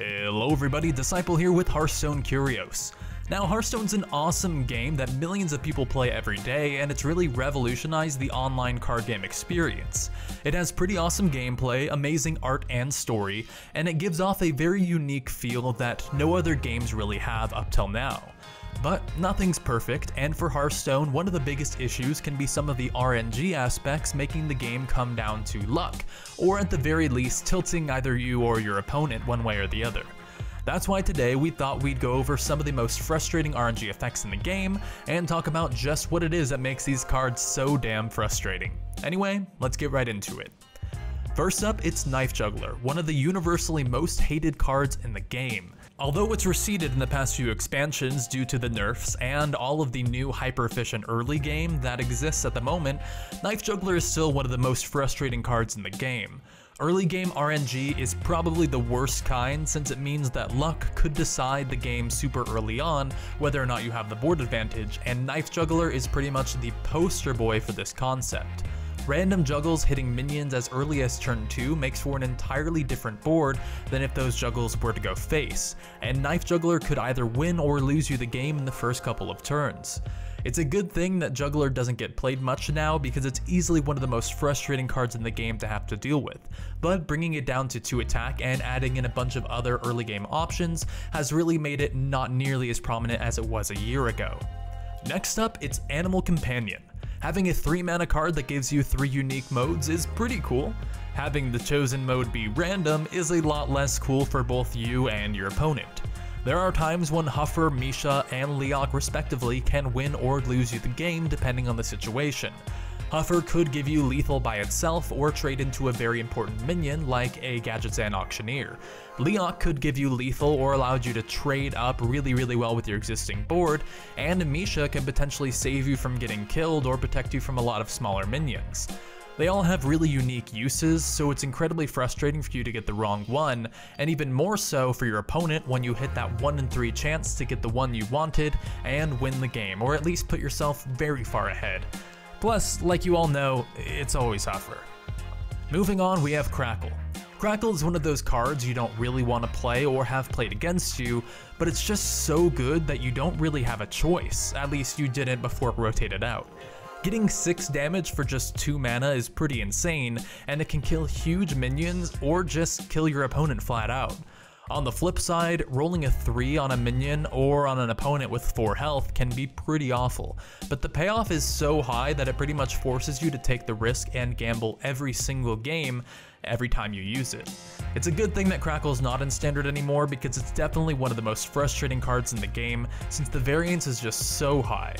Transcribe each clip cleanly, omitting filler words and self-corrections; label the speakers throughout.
Speaker 1: Hello everybody, Disciple here with Hearthstone Curios. Now Hearthstone's an awesome game that millions of people play every day, and it's really revolutionized the online card game experience. It has pretty awesome gameplay, amazing art and story, and it gives off a very unique feel that no other games really have up till now. But nothing's perfect, and for Hearthstone, one of the biggest issues can be some of the RNG aspects, making the game come down to luck, or at the very least tilting either you or your opponent one way or the other. That's why today we thought we'd go over some of the most frustrating RNG effects in the game, and talk about just what it is that makes these cards so damn frustrating. Anyway, let's get right into it. First up, it's Knife Juggler, one of the universally most hated cards in the game. Although it's receded in the past few expansions due to the nerfs and all of the new hyper-efficient early game that exists at the moment, Knife Juggler is still one of the most frustrating cards in the game. Early game RNG is probably the worst kind, since it means that luck could decide the game super early on whether or not you have the board advantage, and Knife Juggler is pretty much the poster boy for this concept. Random juggles hitting minions as early as turn 2 makes for an entirely different board than if those juggles were to go face, and Knife Juggler could either win or lose you the game in the first couple of turns. It's a good thing that Juggler doesn't get played much now, because it's easily one of the most frustrating cards in the game to have to deal with, but bringing it down to 2 attack and adding in a bunch of other early game options has really made it not nearly as prominent as it was a year ago. Next up, it's Animal Companion. Having a 3-mana card that gives you 3 unique modes is pretty cool. Having the chosen mode be random is a lot less cool for both you and your opponent. There are times when Huffer, Misha, and Leok respectively can win or lose you the game depending on the situation. Huffer could give you lethal by itself or trade into a very important minion like a Gadgetzan Auctioneer. Leok could give you lethal or allowed you to trade up really well with your existing board, and Misha can potentially save you from getting killed or protect you from a lot of smaller minions. They all have really unique uses, so it's incredibly frustrating for you to get the wrong one, and even more so for your opponent when you hit that 1 in 3 chance to get the one you wanted and win the game, or at least put yourself very far ahead. Plus, like you all know, it's always Huffer. Moving on, we have Crackle. Crackle is one of those cards you don't really want to play or have played against you, but it's just so good that you don't really have a choice, at least you didn't before it rotated out. Getting 6 damage for just 2 mana is pretty insane, and it can kill huge minions or just kill your opponent flat out. On the flip side, rolling a 3 on a minion or on an opponent with 4 health can be pretty awful, but the payoff is so high that it pretty much forces you to take the risk and gamble every single game every time you use it. It's a good thing that Crackle's not in standard anymore, because it's definitely one of the most frustrating cards in the game since the variance is just so high.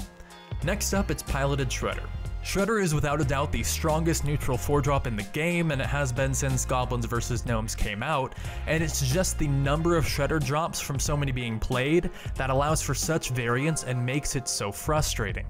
Speaker 1: Next up, it's Piloted Shredder. Shredder is without a doubt the strongest neutral 4-drop in the game, and it has been since Goblins vs. Gnomes came out, and it's just the number of Shredder drops from so many being played that allows for such variance and makes it so frustrating.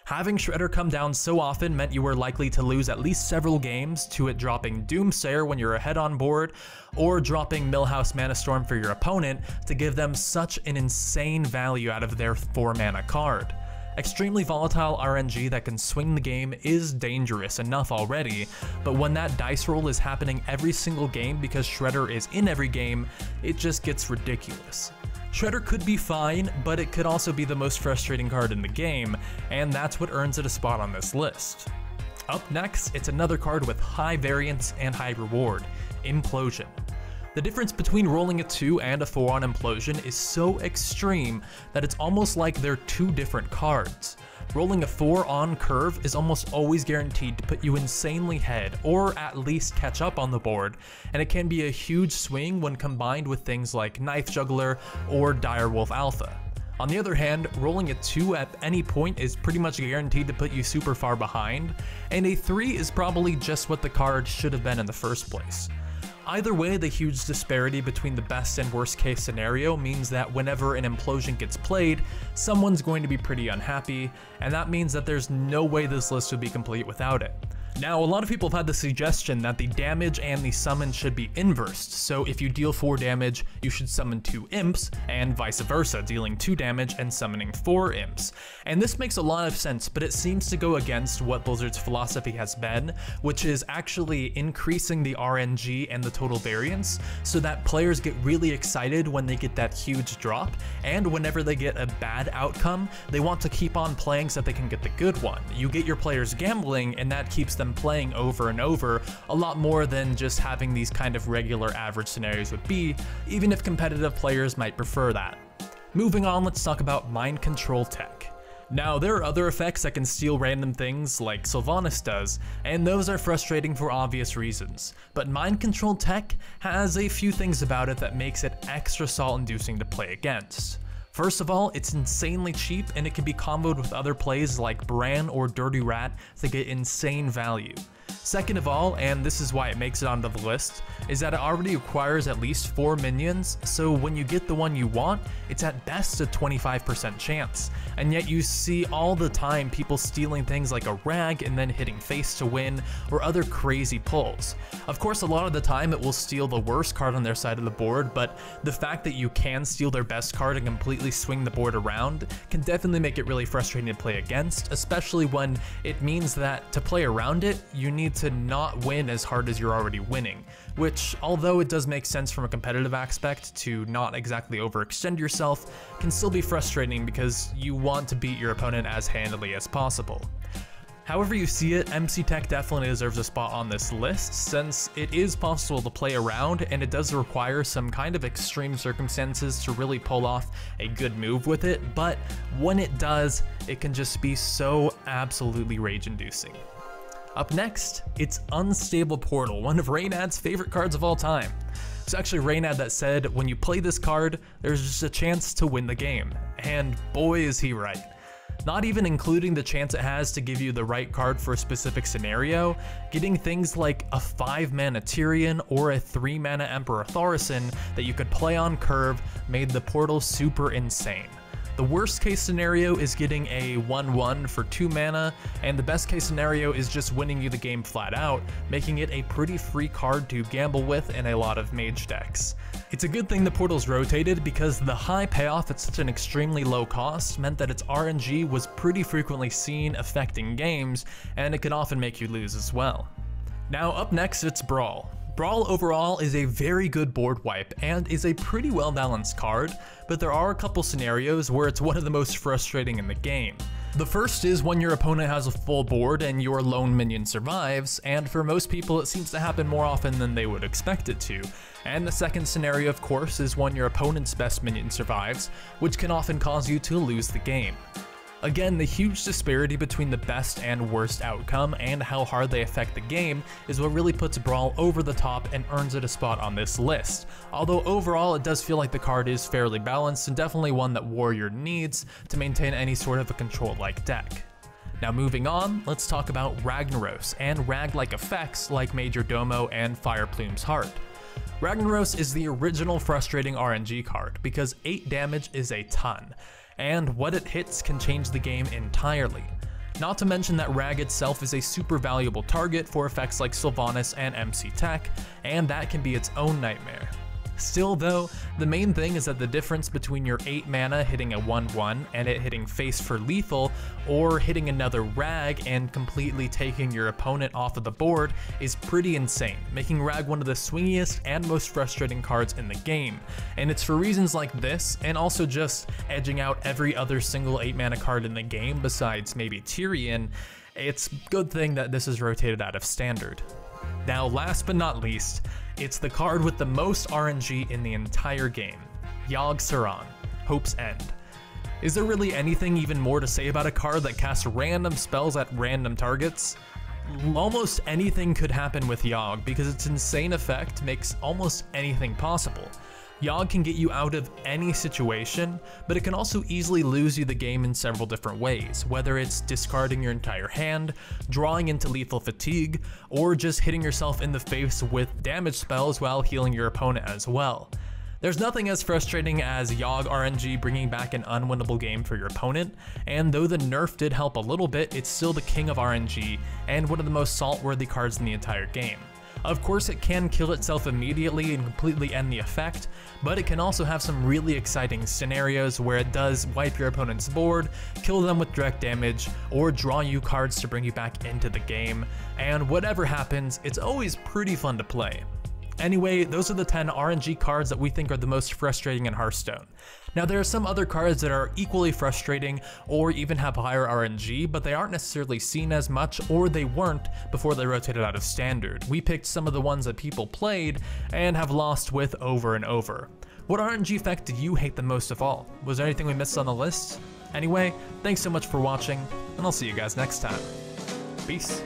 Speaker 1: Having Shredder come down so often meant you were likely to lose at least several games to it dropping Doomsayer when you're ahead on board, or dropping Millhouse Mana Storm for your opponent to give them such an insane value out of their 4-mana card. Extremely volatile RNG that can swing the game is dangerous enough already, but when that dice roll is happening every single game because Shredder is in every game, it just gets ridiculous. Shredder could be fine, but it could also be the most frustrating card in the game, and that's what earns it a spot on this list. Up next, it's another card with high variance and high reward, Implosion. The difference between rolling a 2 and a 4 on Implosion is so extreme that it's almost like they're 2 different cards. Rolling a 4 on Curve is almost always guaranteed to put you insanely ahead, or at least catch up on the board, and it can be a huge swing when combined with things like Knife Juggler or Direwolf Alpha. On the other hand, rolling a 2 at any point is pretty much guaranteed to put you super far behind, and a 3 is probably just what the card should have been in the first place. Either way, the huge disparity between the best and worst case scenario means that whenever an Implosion gets played, someone's going to be pretty unhappy, and that means that there's no way this list would be complete without it. Now, a lot of people have had the suggestion that the damage and the summon should be inversed, so if you deal 4 damage, you should summon 2 imps, and vice versa, dealing 2 damage and summoning 4 imps. And this makes a lot of sense, but it seems to go against what Blizzard's philosophy has been, which is actually increasing the RNG and the total variance, so that players get really excited when they get that huge drop, and whenever they get a bad outcome, they want to keep on playing so that they can get the good one. You get your players gambling, and that keeps them playing over and over a lot more than just having these kind of regular average scenarios would be, even if competitive players might prefer that. Moving on, let's talk about mind control tech. Now, there are other effects that can steal random things like Sylvanas does, and those are frustrating for obvious reasons, but mind control tech has a few things about it that makes it extra salt-inducing to play against. First of all, it's insanely cheap and it can be comboed with other plays like Bran or Dirty Rat to get insane value. Second of all, and this is why it makes it onto the list, is that it already requires at least 4 minions, so when you get the one you want, it's at best a 25% chance. And yet you see all the time people stealing things like a rag and then hitting face to win, or other crazy pulls. Of course, a lot of the time it will steal the worst card on their side of the board, but the fact that you can steal their best card and completely swing the board around can definitely make it really frustrating to play against, especially when it means that to play around it, you need to not win as hard as you're already winning, which, although it does make sense from a competitive aspect to not exactly overextend yourself, can still be frustrating because you want to beat your opponent as handily as possible. However you see it, MC Tech definitely deserves a spot on this list, since it is possible to play around and it does require some kind of extreme circumstances to really pull off a good move with it, but when it does, it can just be so absolutely rage-inducing. Up next, it's Unstable Portal, one of Reynad's favorite cards of all time. It's actually Reynad that said, when you play this card, there's just a chance to win the game, and boy is he right. Not even including the chance it has to give you the right card for a specific scenario, getting things like a 5-mana Tyrion or a 3-mana Emperor Thaurissan that you could play on curve made the portal super insane. The worst case scenario is getting a 1/1 for 2 mana, and the best case scenario is just winning you the game flat out, making it a pretty free card to gamble with in a lot of mage decks. It's a good thing the portal's rotated because the high payoff at such an extremely low cost meant that its RNG was pretty frequently seen affecting games, and it can often make you lose as well. Now up next, it's Brawl. Brawl overall is a very good board wipe and is a pretty well balanced card, but there are a couple scenarios where it's one of the most frustrating in the game. The first is when your opponent has a full board and your lone minion survives, and for most people it seems to happen more often than they would expect it to. And the second scenario, of course, is when your opponent's best minion survives, which can often cause you to lose the game. Again, the huge disparity between the best and worst outcome and how hard they affect the game is what really puts Brawl over the top and earns it a spot on this list. Although overall it does feel like the card is fairly balanced and definitely one that Warrior needs to maintain any sort of a control-like deck. Now moving on, let's talk about Ragnaros and rag-like effects like Major Domo and Fireplume's Heart. Ragnaros is the original frustrating RNG card because 8 damage is a ton, and what it hits can change the game entirely. Not to mention that Rag itself is a super valuable target for effects like Sylvanas and MC Tech, and that can be its own nightmare. Still though, the main thing is that the difference between your 8 mana hitting a 1/1 and it hitting face for lethal, or hitting another Rag and completely taking your opponent off of the board is pretty insane, making Rag one of the swingiest and most frustrating cards in the game. And it's for reasons like this, and also just edging out every other single 8 mana card in the game besides maybe Tyrion, it's a good thing that this is rotated out of standard. Now last but not least, it's the card with the most RNG in the entire game, Yogg-Saron, Hope's End. Is there really anything even more to say about a card that casts random spells at random targets? Almost anything could happen with Yogg because its insane effect makes almost anything possible. Yogg can get you out of any situation, but it can also easily lose you the game in several different ways, whether it's discarding your entire hand, drawing into lethal fatigue, or just hitting yourself in the face with damage spells while healing your opponent as well. There's nothing as frustrating as Yogg RNG bringing back an unwinnable game for your opponent, and though the nerf did help a little bit, it's still the king of RNG and one of the most salt-worthy cards in the entire game. Of course, it can kill itself immediately and completely end the effect, but it can also have some really exciting scenarios where it does wipe your opponent's board, kill them with direct damage, or draw you cards to bring you back into the game, and whatever happens, it's always pretty fun to play. Anyway, those are the 10 RNG cards that we think are the most frustrating in Hearthstone. Now there are some other cards that are equally frustrating or even have higher RNG, but they aren't necessarily seen as much, or they weren't before they rotated out of Standard. We picked some of the ones that people played and have lost with over and over. What RNG effect did you hate the most of all? Was there anything we missed on the list? Anyway, thanks so much for watching, and I'll see you guys next time. Peace.